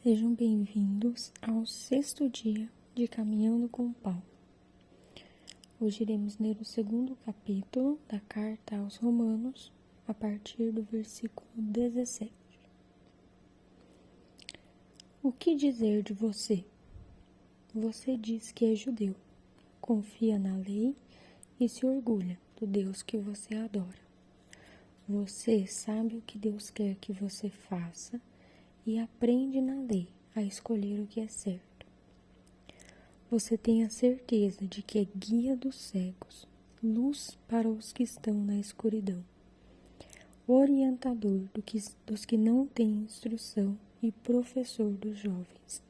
Sejam bem-vindos ao 6º dia de Caminhando com Paulo. Hoje iremos ler o 2º capítulo da carta aos Romanos, a partir do versículo 17. O que dizer de você? Você diz que é judeu, confia na lei e se orgulha do Deus que você adora. Você sabe o que Deus quer que você faça e aprende na lei a escolher o que é certo. Você tem a certeza de que é guia dos cegos, luz para os que estão na escuridão, orientador dos que não têm instrução e professor dos jovens.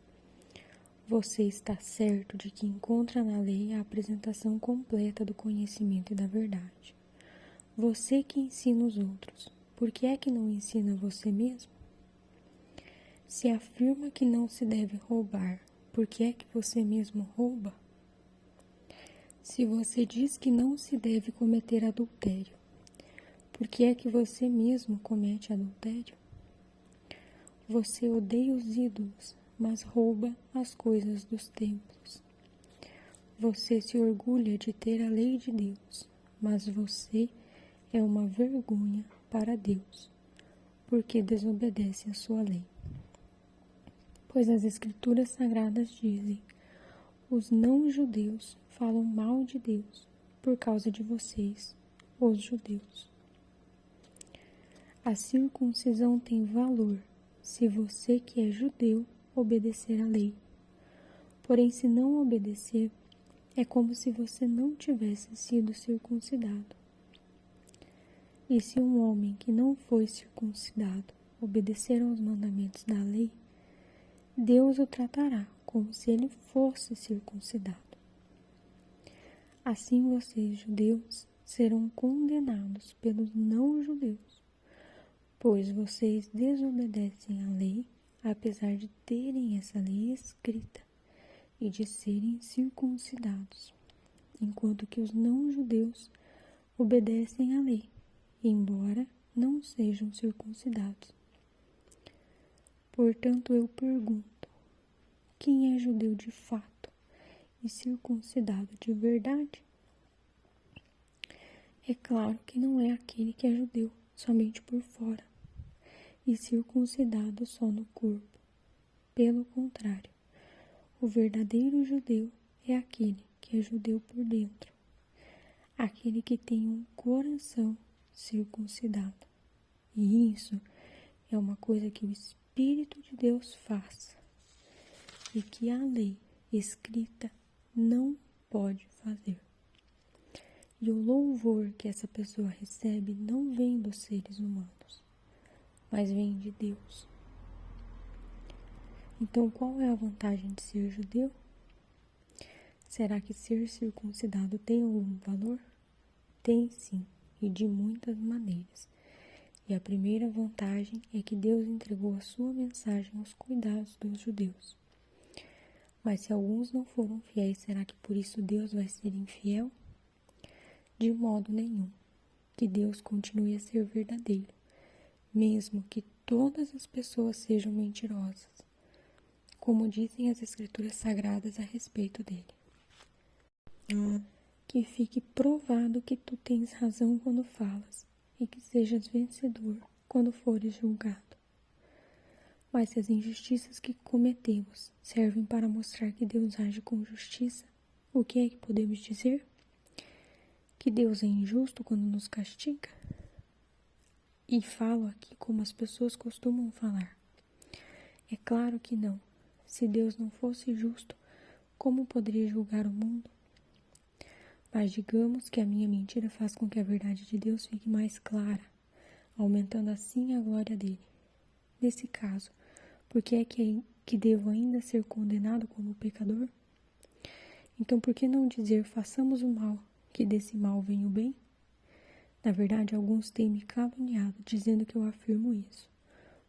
Você está certo de que encontra na lei a apresentação completa do conhecimento e da verdade. Você que ensina os outros, por que é que não ensina você mesmo? Se afirma que não se deve roubar, por que é que você mesmo rouba? Se você diz que não se deve cometer adultério, por que é que você mesmo comete adultério? Você odeia os ídolos, mas rouba as coisas dos templos. Você se orgulha de ter a lei de Deus, mas você é uma vergonha para Deus, porque desobedece a sua lei. Pois as Escrituras Sagradas dizem: os não-judeus falam mal de Deus por causa de vocês, os judeus. A circuncisão tem valor se você que é judeu obedecer à lei. Porém, se não obedecer, é como se você não tivesse sido circuncidado. E se um homem que não foi circuncidado obedecer aos mandamentos da lei, Deus o tratará como se ele fosse circuncidado. Assim vocês, judeus, serão condenados pelos não-judeus, pois vocês desobedecem à lei, apesar de terem essa lei escrita e de serem circuncidados, enquanto que os não-judeus obedecem à lei, embora não sejam circuncidados. Portanto, eu pergunto: quem é judeu de fato e circuncidado de verdade? É claro que não é aquele que é judeu somente por fora e circuncidado só no corpo. Pelo contrário, o verdadeiro judeu é aquele que é judeu por dentro, aquele que tem um coração circuncidado. E isso é uma coisa que o Espírito de Deus faz e que a lei escrita não pode fazer. E o louvor que essa pessoa recebe não vem dos seres humanos, mas vem de Deus. Então, qual é a vantagem de ser judeu? Será que ser circuncidado tem algum valor? Tem sim, e de muitas maneiras. E a primeira vantagem é que Deus entregou a sua mensagem aos cuidados dos judeus. Mas se alguns não foram fiéis, será que por isso Deus vai ser infiel? De modo nenhum. Que Deus continue a ser verdadeiro, mesmo que todas as pessoas sejam mentirosas, como dizem as Escrituras Sagradas a respeito dele. Que fique provado que tu tens razão quando falas, e que sejas vencedor quando fores julgado. Mas se as injustiças que cometemos servem para mostrar que Deus age com justiça, o que é que podemos dizer? Que Deus é injusto quando nos castiga? E falo aqui como as pessoas costumam falar. É claro que não. Se Deus não fosse justo, como poderia julgar o mundo? Mas digamos que a minha mentira faz com que a verdade de Deus fique mais clara, aumentando assim a glória dele. Nesse caso, por que é que devo ainda ser condenado como pecador? Então, por que não dizer: façamos o mal, que desse mal vem o bem? Na verdade, alguns têm me caluniado, dizendo que eu afirmo isso.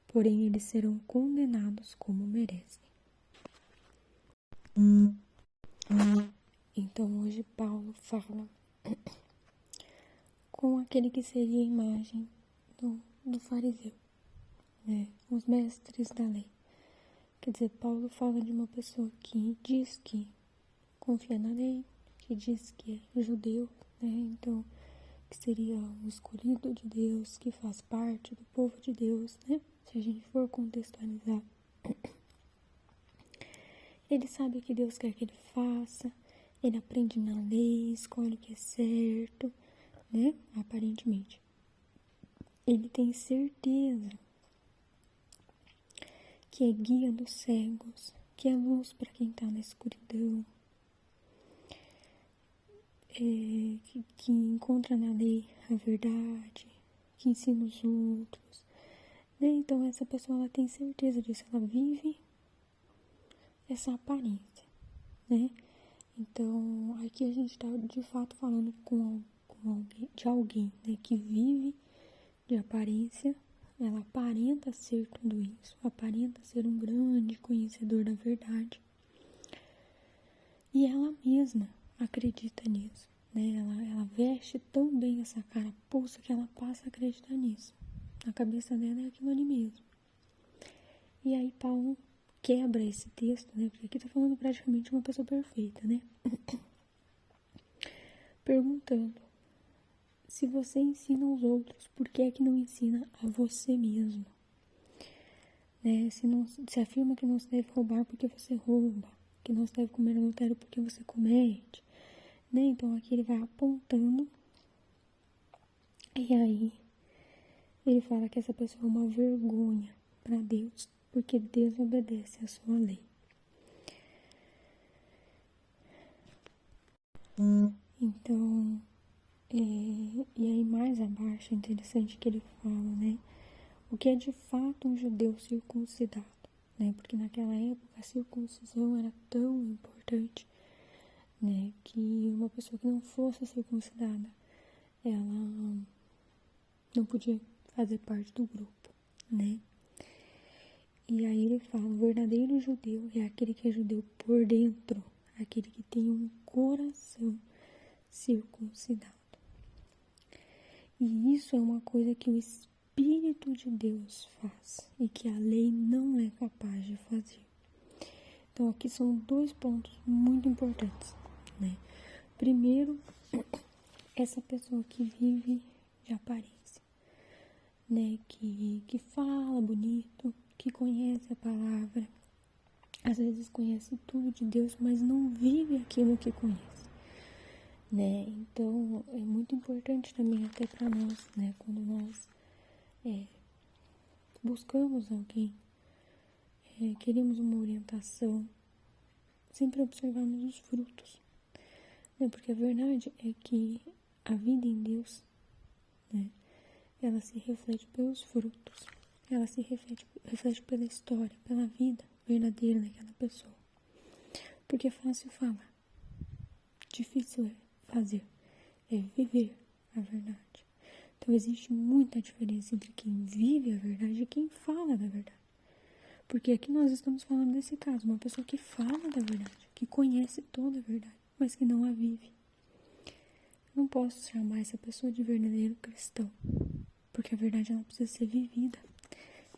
Porém, eles serão condenados como merecem. Então, hoje Paulo fala com aquele que seria a imagem do fariseu, né? Os mestres da lei. Quer dizer, Paulo fala de uma pessoa que diz que confia na lei, que diz que é judeu, né? Então, que seria um escolhido de Deus, que faz parte do povo de Deus, né? Se a gente for contextualizar. Ele sabe o que Deus quer que ele faça, ele aprende na lei, escolhe o que é certo, né? Aparentemente. Ele tem certeza que é guia dos cegos, que é luz para quem está na escuridão, que encontra na lei a verdade, que ensina os outros, né? Então essa pessoa ela tem certeza disso, ela vive essa aparência, né? Então aqui a gente está de fato falando de alguém, né, que vive de aparência. Ela aparenta ser tudo isso, aparenta ser um grande conhecedor da verdade. E ela mesma acredita nisso, né? Ela veste tão bem essa carapuça que ela passa a acreditar nisso. A cabeça dela é aquilo ali mesmo. E aí Paulo quebra esse texto, né? Porque aqui tá falando praticamente de uma pessoa perfeita, né? Perguntando: se você ensina aos outros, por que é que não ensina a você mesmo? Né? Se afirma que não se deve roubar porque você rouba, que não se deve comer adultério porque você comete, né? Então aqui ele vai apontando, e aí ele fala que essa pessoa é uma vergonha para Deus, porque desobedece a sua lei. Então, e aí mais abaixo é interessante que ele fala, né? O que é de fato um judeu circuncidado, né? Porque naquela época a circuncisão era tão importante, né? Que uma pessoa que não fosse circuncidada, ela não podia fazer parte do grupo, né? E aí ele fala, o verdadeiro judeu é aquele que é judeu por dentro, aquele que tem um coração circuncidado. E isso é uma coisa que o Espírito de Deus faz e que a lei não é capaz de fazer. Então aqui são 2 pontos muito importantes, né? Primeiro, essa pessoa que vive de aparência, né? Que fala bonito, que conhece a palavra, às vezes conhece tudo de Deus, mas não vive aquilo que conhece, né? Então é muito importante também até para nós, né? Quando nós buscamos alguém, queremos uma orientação, sempre observarmos os frutos, né? Porque a verdade é que a vida em Deus, né? Ela se reflete pelos frutos, ela se reflete pela história, pela vida verdadeira daquela pessoa. Porque é fácil falar, difícil é fazer, é viver a verdade. Então existe muita diferença entre quem vive a verdade e quem fala da verdade. Porque aqui nós estamos falando desse caso, uma pessoa que fala da verdade, que conhece toda a verdade, mas que não a vive. Eu não posso chamar essa pessoa de verdadeiro cristão, porque a verdade ela precisa ser vivida.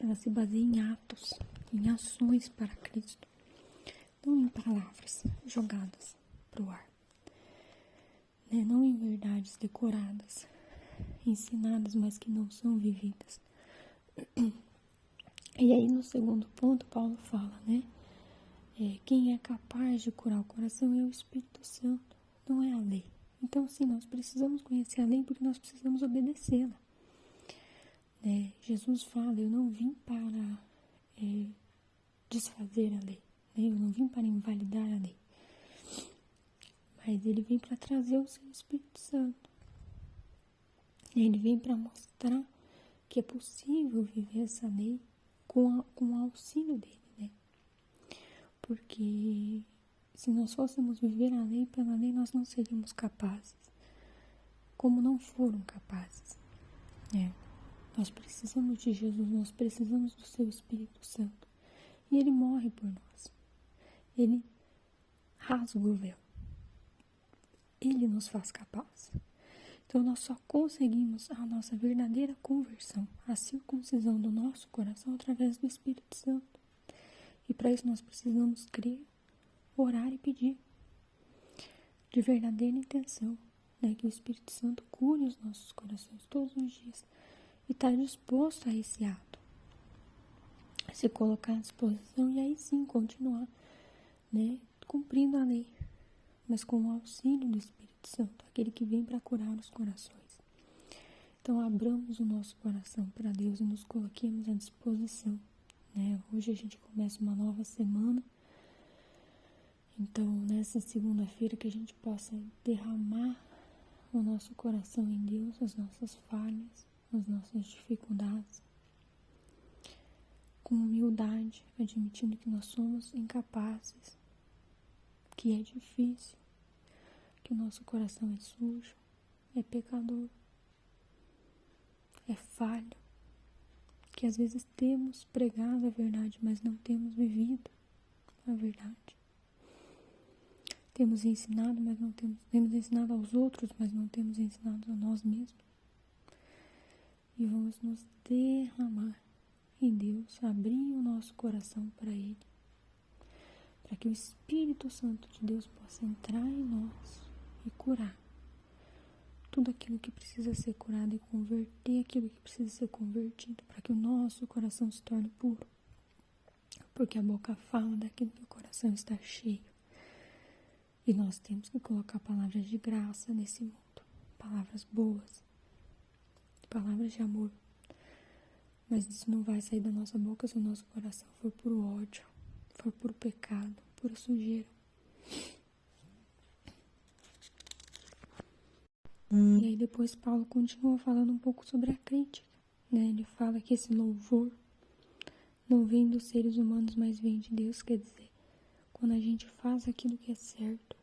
Ela se baseia em atos, em ações para Cristo, não em palavras jogadas para o ar, né? Não em verdades decoradas, ensinadas, mas que não são vividas. E aí no segundo ponto Paulo fala, né? Quem é capaz de curar o coração é o Espírito Santo, não é a lei. Então sim, nós precisamos conhecer a lei porque nós precisamos obedecê-la. Jesus fala, eu não vim para desfazer a lei, né? Eu não vim para invalidar a lei, mas ele vem para trazer o seu Espírito Santo. Ele vem para mostrar que é possível viver essa lei com o auxílio dele, né? Porque se nós fôssemos viver a lei pela lei, nós não seríamos capazes, como não foram capazes, né? Nós precisamos de Jesus, nós precisamos do seu Espírito Santo. E ele morre por nós. Ele rasga o véu. Ele nos faz capazes. Então nós só conseguimos a nossa verdadeira conversão, a circuncisão do nosso coração através do Espírito Santo. E para isso nós precisamos crer, orar e pedir de verdadeira intenção, né? Que o Espírito Santo cure os nossos corações todos os dias e está disposto a esse ato, se colocar à disposição e aí sim continuar, né? Cumprindo a lei, mas com o auxílio do Espírito Santo, aquele que vem para curar os corações. Então, abramos o nosso coração para Deus e nos coloquemos à disposição, né? Hoje a gente começa uma nova semana, então nessa segunda-feira que a gente possa derramar o nosso coração em Deus, as nossas falhas, as nossas dificuldades, com humildade, admitindo que nós somos incapazes, que é difícil, que o nosso coração é sujo, é pecador, é falho, que às vezes temos pregado a verdade, mas não temos vivido a verdade. Temos ensinado, mas não temos ensinado aos outros, mas não temos ensinado a nós mesmos. E vamos nos derramar em Deus, abrir o nosso coração para Ele, para que o Espírito Santo de Deus possa entrar em nós e curar tudo aquilo que precisa ser curado e converter aquilo que precisa ser convertido, para que o nosso coração se torne puro. Porque a boca fala daquilo que o coração está cheio. E nós temos que colocar palavras de graça nesse mundo, palavras boas, palavras de amor. Mas isso não vai sair da nossa boca se o nosso coração for puro ódio, for puro pecado, pura sujeira. E aí depois Paulo continua falando um pouco sobre a crítica, né? Ele fala que esse louvor não vem dos seres humanos, mas vem de Deus. Quer dizer, quando a gente faz aquilo que é certo,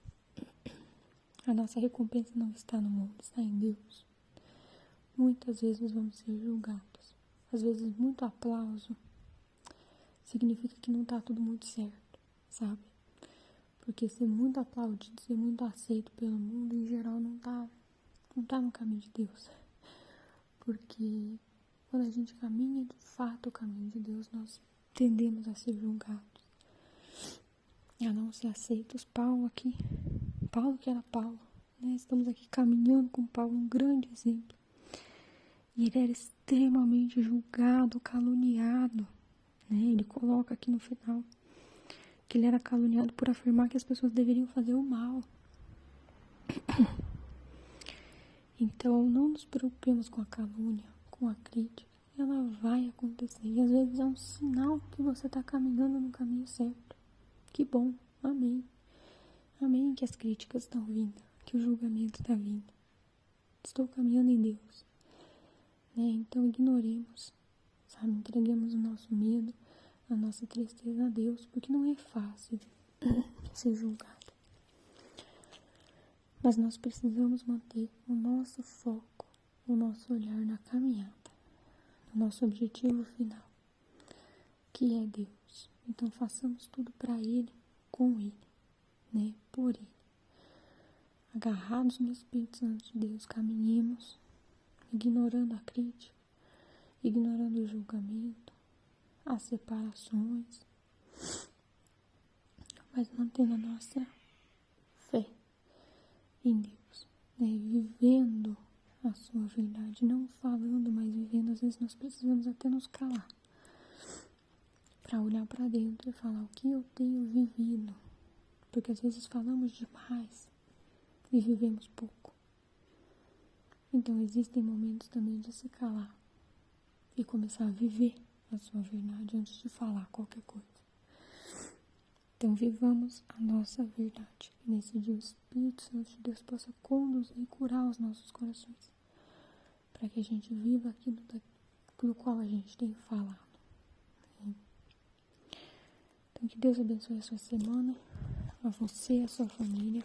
a nossa recompensa não está no mundo, está em Deus. Muitas vezes vamos ser julgados. Às vezes muito aplauso significa que não está tudo muito certo, sabe? Porque ser muito aplaudido, ser muito aceito pelo mundo, em geral, não tá no caminho de Deus. Porque quando a gente caminha de fato o caminho de Deus, nós tendemos a ser julgados, a não ser aceitos. Paulo que era Paulo, né? Estamos aqui caminhando com Paulo, um grande exemplo. E ele era extremamente julgado, caluniado, né? Ele coloca aqui no final que ele era caluniado por afirmar que as pessoas deveriam fazer o mal. Então, não nos preocupemos com a calúnia, com a crítica. Ela vai acontecer. E às vezes é um sinal que você está caminhando no caminho certo. Que bom. Amém. Amém que as críticas estão vindo, que o julgamento está vindo. Estou caminhando em Deus. Né? Então, ignoremos, sabe? Entreguemos o nosso medo, a nossa tristeza a Deus, porque não é fácil ser julgado. Mas nós precisamos manter o nosso foco, o nosso olhar na caminhada, no nosso objetivo final, que é Deus. Então façamos tudo para Ele, com Ele, né? Por Ele. Agarrados no Espírito Santo de Deus, caminhemos, ignorando a crítica, ignorando o julgamento, as separações, mas mantendo a nossa fé em Deus, né? Vivendo a sua verdade, não falando, mas vivendo. Às vezes nós precisamos até nos calar para olhar para dentro e falar o que eu tenho vivido, porque às vezes falamos demais e vivemos pouco. Então existem momentos também de se calar e começar a viver a sua verdade antes de falar qualquer coisa. Então vivamos a nossa verdade. E nesse dia o Espírito Santo de Deus possa conduzir e curar os nossos corações, para que a gente viva aquilo do qual a gente tem falado. Então que Deus abençoe a sua semana, a você e a sua família.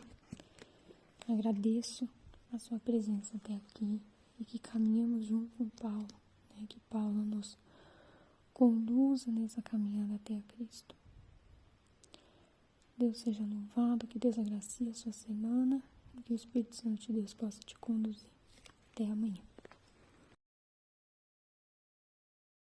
Agradeço a sua presença até aqui e que caminhemos junto com Paulo, né? Que Paulo nos conduza nessa caminhada até a Cristo. Deus seja louvado, que Deus agracie a sua semana e que o Espírito Santo de Deus possa te conduzir. Até amanhã.